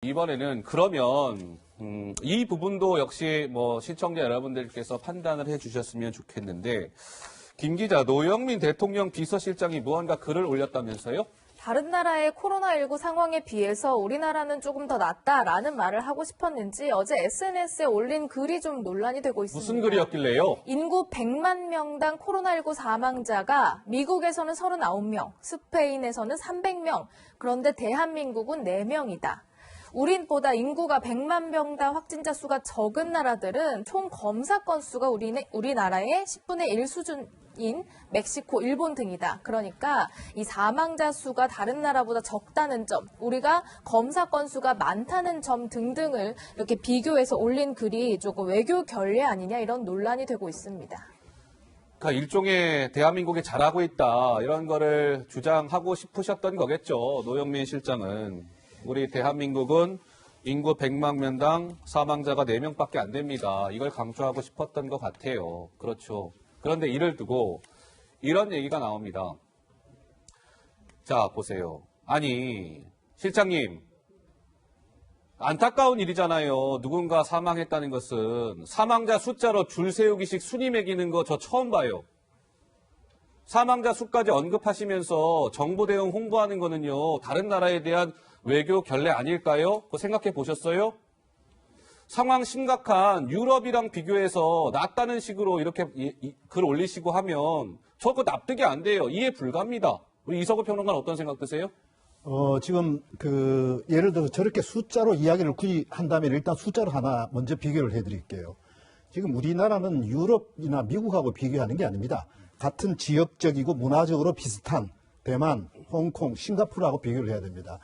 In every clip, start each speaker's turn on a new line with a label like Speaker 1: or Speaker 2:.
Speaker 1: 이번에는 그러면 이 부분도 역시 뭐 시청자 여러분들께서 판단을 해주셨으면 좋겠는데 김 기자, 노영민 대통령 비서실장이 무언가 글을 올렸다면서요?
Speaker 2: 다른 나라의 코로나19 상황에 비해서 우리나라는 조금 더 낫다라는 말을 하고 싶었는지 어제 SNS에 올린 글이 좀 논란이 되고 있습니다.
Speaker 1: 무슨 글이었길래요?
Speaker 2: 인구 100만 명당 코로나19 사망자가 미국에서는 39명, 스페인에서는 300명, 그런데 대한민국은 4명이다. 우리보다 인구가 100만 명당 확진자 수가 적은 나라들은 총 검사 건수가 우리나라의 10분의 1 수준인 멕시코, 일본 등이다. 그러니까 이 사망자 수가 다른 나라보다 적다는 점, 우리가 검사 건수가 많다는 점 등등을 이렇게 비교해서 올린 글이 조금 외교 결례 아니냐 이런 논란이 되고 있습니다.
Speaker 1: 그러니까 일종의 대한민국이 잘하고 있다 이런 거를 주장하고 싶으셨던 거겠죠. 노영민 실장은. 우리 대한민국은 인구 100만 명당 사망자가 4명밖에 안 됩니다. 이걸 강조하고 싶었던 것 같아요. 그렇죠. 그런데 이를 두고 이런 얘기가 나옵니다. 자, 보세요. 아니, 실장님, 안타까운 일이잖아요. 누군가 사망했다는 것은 사망자 숫자로 줄 세우기식 순위 매기는 거 저 처음 봐요. 사망자 수까지 언급하시면서 정보 대응 홍보하는 거는요. 다른 나라에 대한 외교 결례 아닐까요? 그거 생각해 보셨어요? 상황 심각한 유럽이랑 비교해서 낫다는 식으로 이렇게 글 올리시고 하면 저거 납득이 안 돼요. 이해 불가합니다. 우리 이석우 평론가는 어떤 생각 드세요?
Speaker 3: 지금 예를 들어서 저렇게 숫자로 이야기를 굳이 한다면 일단 숫자로 하나 먼저 비교를 해드릴게요. 지금 우리나라는 유럽이나 미국하고 비교하는 게 아닙니다. 같은 지역적이고 문화적으로 비슷한 대만, 홍콩, 싱가포르하고 비교를 해야 됩니다.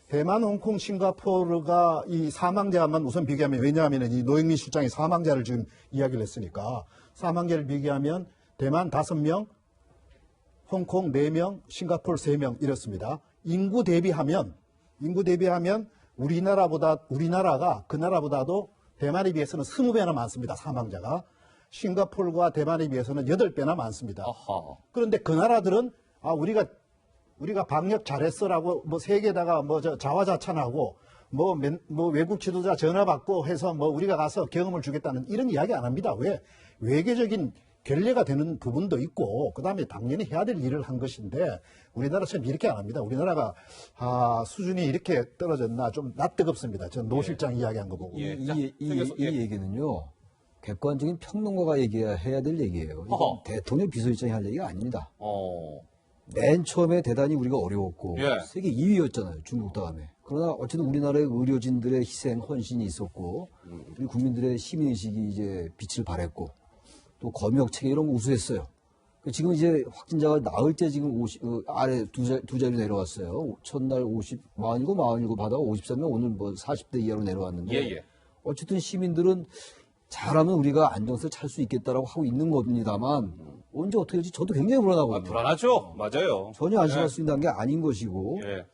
Speaker 3: 대만, 홍콩, 싱가포르가 이 사망자만 우선 비교하면, 왜냐하면 이 노영민 실장이 사망자를 지금 이야기를 했으니까 사망자를 비교하면 대만 5명, 홍콩 4명, 싱가포르 3명 이렇습니다. 인구 대비하면 우리나라가 그 나라보다도 대만에 비해서는 20배나 많습니다. 사망자가. 싱가포르와 대만에 비해서는 8배나 많습니다.
Speaker 1: 아하.
Speaker 3: 그런데 그 나라들은 우리가 방역 잘했어라고 뭐 세계에다가 뭐 자화자찬하고 뭐 외국 지도자 전화 받고 해서 뭐 우리가 가서 경험을 주겠다는 이런 이야기 안 합니다. 왜? 외교적인 결례가 되는 부분도 있고 그다음에 당연히 해야 될 일을 한 것인데 우리나라처럼 이렇게 안 합니다. 우리나라가 수준이 이렇게 떨어졌나 좀 낯뜨겁습니다. 전 노 실장 이야기한 거 보고.
Speaker 1: 예.
Speaker 4: 이 얘기는요. 객관적인 평론가가 해야 될 얘기예요. 이건 대통령 비서실장이 할 얘기가 아닙니다. 맨 처음에 대단히 우리가 어려웠고
Speaker 1: 예.
Speaker 4: 세계 2위였잖아요. 중국 다음에. 그러나 어쨌든 우리나라의 의료진들의 희생, 헌신이 있었고 우리 국민들의 시민의식이 이제 빛을 발했고 또 검역 체계 이런 거 우수했어요. 지금 이제 확진자가 나을 때 지금 아래 두 자리 내려왔어요. 첫날 47 받아 53명 오늘 뭐 40대 이하로 내려왔는데
Speaker 1: 예.
Speaker 4: 어쨌든 시민들은 잘하면 우리가 안정세를 찰 수 있겠다라고 하고 있는 겁니다만 언제 어떻게 될지 저도 굉장히 불안하거든요.
Speaker 1: 불안하죠. 맞아요.
Speaker 4: 전혀 안심할 수 있는 게 아닌 것이고
Speaker 1: 예.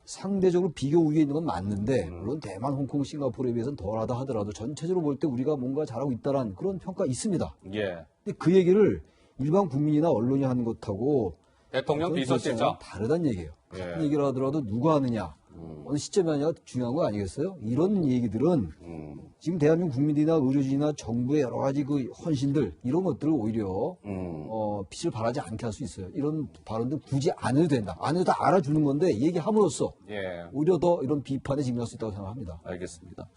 Speaker 4: 상대적으로 비교 우위에 있는 건 맞는데 물론 대만, 홍콩, 싱가포르에 비해서는 덜하다 하더라도 전체적으로 볼 때 우리가 뭔가 잘하고 있다는 그런 평가 있습니다.
Speaker 1: 예.
Speaker 4: 근데 그 얘기를 일반 국민이나 언론이 하는 것하고
Speaker 1: 대통령 비서실장
Speaker 4: 다르다는 얘기예요.
Speaker 1: 예.
Speaker 4: 같은 얘기를 하더라도 누가 하느냐, 어느 시점에 하느냐가 중요한 거 아니겠어요? 이런 얘기들은 지금 대한민국 국민들이나 의료진이나 정부의 여러 가지 그 헌신들 이런 것들을 오히려 빛을 발하지 않게 할 수 있어요. 이런 발언들 굳이 안 해도 된다. 안 해도 다 알아주는 건데 얘기함으로써
Speaker 1: 예.
Speaker 4: 오히려 더 이런 비판에 직면할 수 있다고 생각합니다.
Speaker 1: 알겠습니다.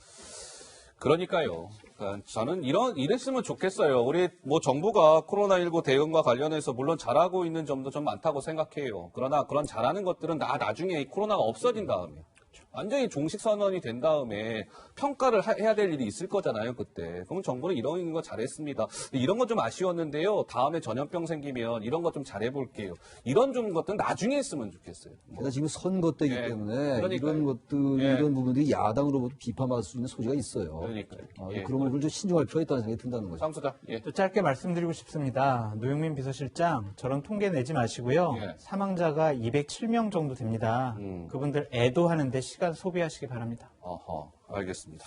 Speaker 1: 그러니까요. 그러니까 저는 이랬으면 좋겠어요. 우리 뭐 정부가 코로나19 대응과 관련해서 물론 잘하고 있는 점도 좀 많다고 생각해요. 그러나 그런 잘하는 것들은 나중에 코로나가 없어진 다음에 완전히 종식 선언이 된 다음에 평가를 해야 될 일이 있을 거잖아요, 그때. 그럼 정부는 이런 거 잘했습니다. 이런 거 좀 아쉬웠는데요. 다음에 전염병 생기면 이런 거 좀 잘해볼게요. 이런 좀 것들은 나중에 했으면 좋겠어요.
Speaker 4: 게다가 지금 선거 때이기
Speaker 1: 예.
Speaker 4: 때문에
Speaker 1: 그러니까요.
Speaker 4: 이런 것들,
Speaker 1: 예.
Speaker 4: 이런 부분들이 야당으로부터 비판받을 수 있는 소지가 있어요.
Speaker 1: 그러니까요. 예.
Speaker 4: 그런 부분을 좀 신중할 필요가 있다는 생각이 든다는 거죠.
Speaker 1: 상수자. 예.
Speaker 5: 또 짧게 말씀드리고 싶습니다. 노영민 비서실장 저런 통계 내지 마시고요.
Speaker 1: 예.
Speaker 5: 사망자가 207명 정도 됩니다. 그분들 애도하는데 시간 소비하시기 바랍니다.
Speaker 1: 알겠습니다.